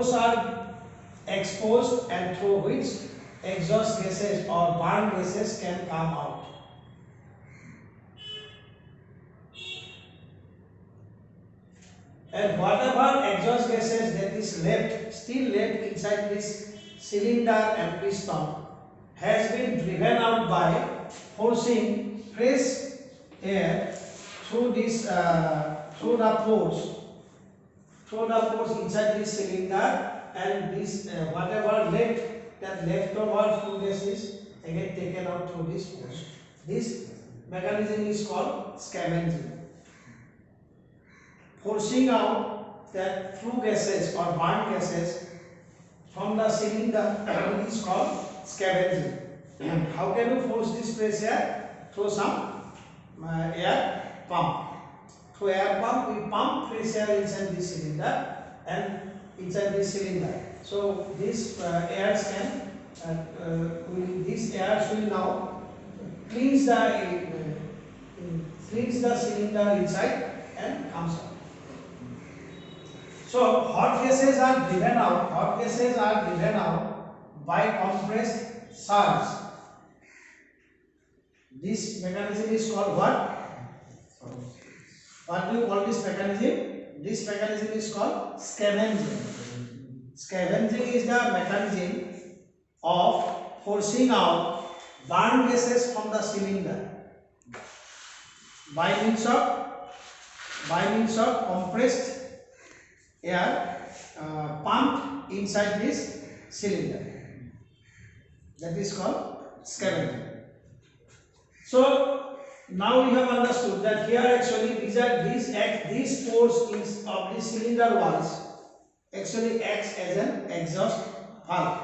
pores are exposed and through which exhaust gases or burn gases can come out. And whatever exhaust gases that is still left inside this cylinder and piston has been driven out by forcing fresh air through this through the pores inside this cylinder, and this whatever leftover flue gas is again taken out through this pores. This mechanism is called scavenging. Forcing out that flue gases or burn gases from the cylinder is called scavenging. How can you force this fresh air? Through some air pump. Through air pump, we pump fresh air inside this cylinder and inside this cylinder. So this airs can this air will now cleans the cylinder inside and comes out. So hot gases are driven out. Hot gases are driven out by compressed surge. This mechanism is called what? What do you call this mechanism? This mechanism is called scavenging. Scavenging is the mechanism of forcing out burn gases from the cylinder by means of compressed air pumped inside this cylinder. That is called scavenging. So now we have understood that here actually these pores of the cylinder walls actually acts as an exhaust valve.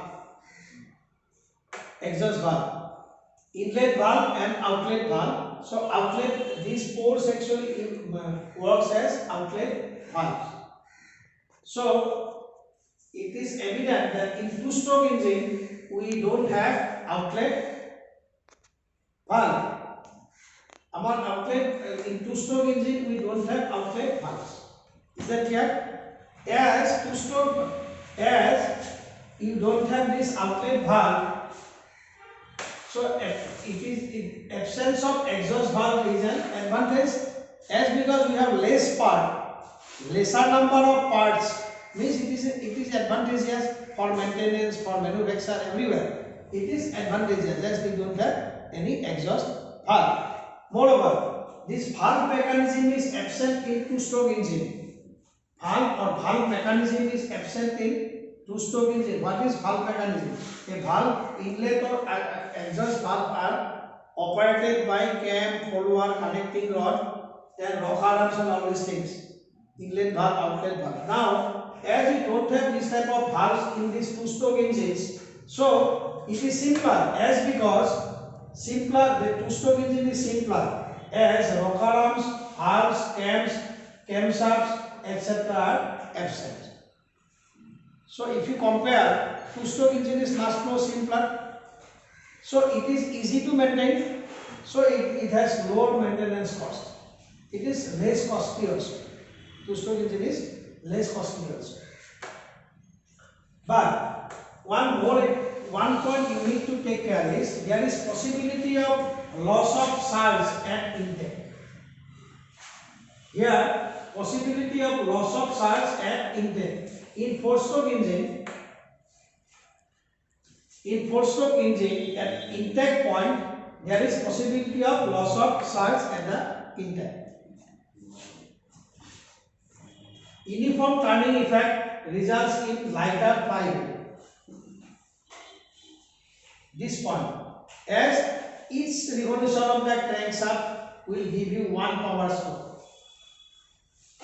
Exhaust valve, inlet valve and outlet valve. So these pores actually works as outlet valves. So it is evident that in two-stroke engine we don't have outlet valve. Among outlet in two-stroke engine we don't have outlet valves. Is that clear? As two-stroke, as you don't have this outlet valve, so it is in absence of exhaust valve is an advantage. As because we have lesser number of parts, means it is advantageous for maintenance, for manufacture, everywhere. It is advantageous as we don't have any exhaust valve. Moreover, this valve mechanism is absent in two-stroke engine. Valve mechanism is absent in two-stroke engine. What is valve mechanism? A valve inlet or exhaust valve are operated by cam, follower, connecting rod, then rocker arms and all these things. Inlet valve, outlet valve. Now, as we don't have this type of valves in these two-stroke engines, so it is simpler. As because the two-stroke engine is simpler, as rocker arms, valves, cams, camshafts, etc. are absent. So if you compare, two-stroke engine is much more simpler, so it is easy to maintain, so it has lower maintenance cost. It is less costly also. Two-stroke engine is less costly also. But one point you need to take care is there is possibility of loss of surge at intake. Here, possibility of loss of surge at intake. In four-stroke engine, at intake point, there is possibility of loss of surge at the intake. Uniform turning effect results in lighter flywheel. This point, as each revolution of the crankshaft will give you 1 power stroke.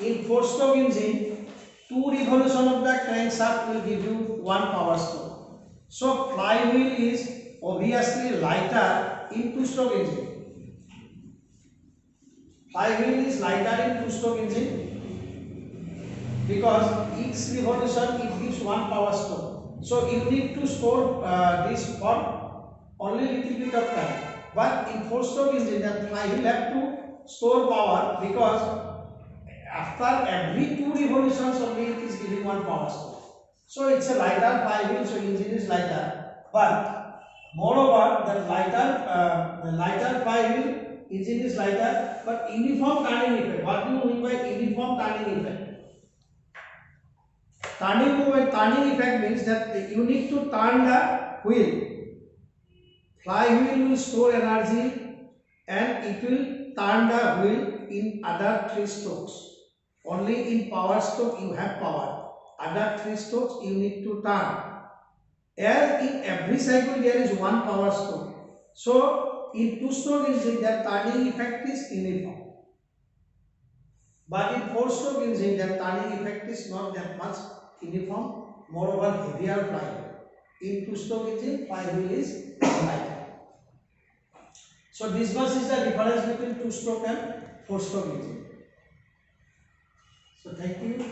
In four-stroke engine, 2 revolutions of the crankshaft will give you 1 power stroke. So flywheel is obviously lighter in two-stroke engine. Flywheel is lighter in two-stroke engine because each revolution it gives 1 power stroke. So you need to store this for only little bit of time. But in four-stroke engine, the flywheel have to store power because after every 2 revolutions only it is giving 1 power stroke. So it's a lighter flywheel, so engine is lighter. But moreover, the lighter flywheel engine is lighter, but uniform turning effect. What do you mean by uniform turning effect? Turning effect means that you need to turn the wheel. Flywheel will store energy and it will turn the wheel in other 3 strokes. Only in power stroke you have power. Other 3 strokes you need to turn. As in every cycle there is one power stroke. So in 2-stroke engine the turning effect is uniform. But in 4-stroke engine the turning effect is not that much uniform. Moreover, heavier flywheel. In 2-stroke engine, flywheel is lighter. So this much is the difference between 2-stroke and 4-stroke engine. So thank you.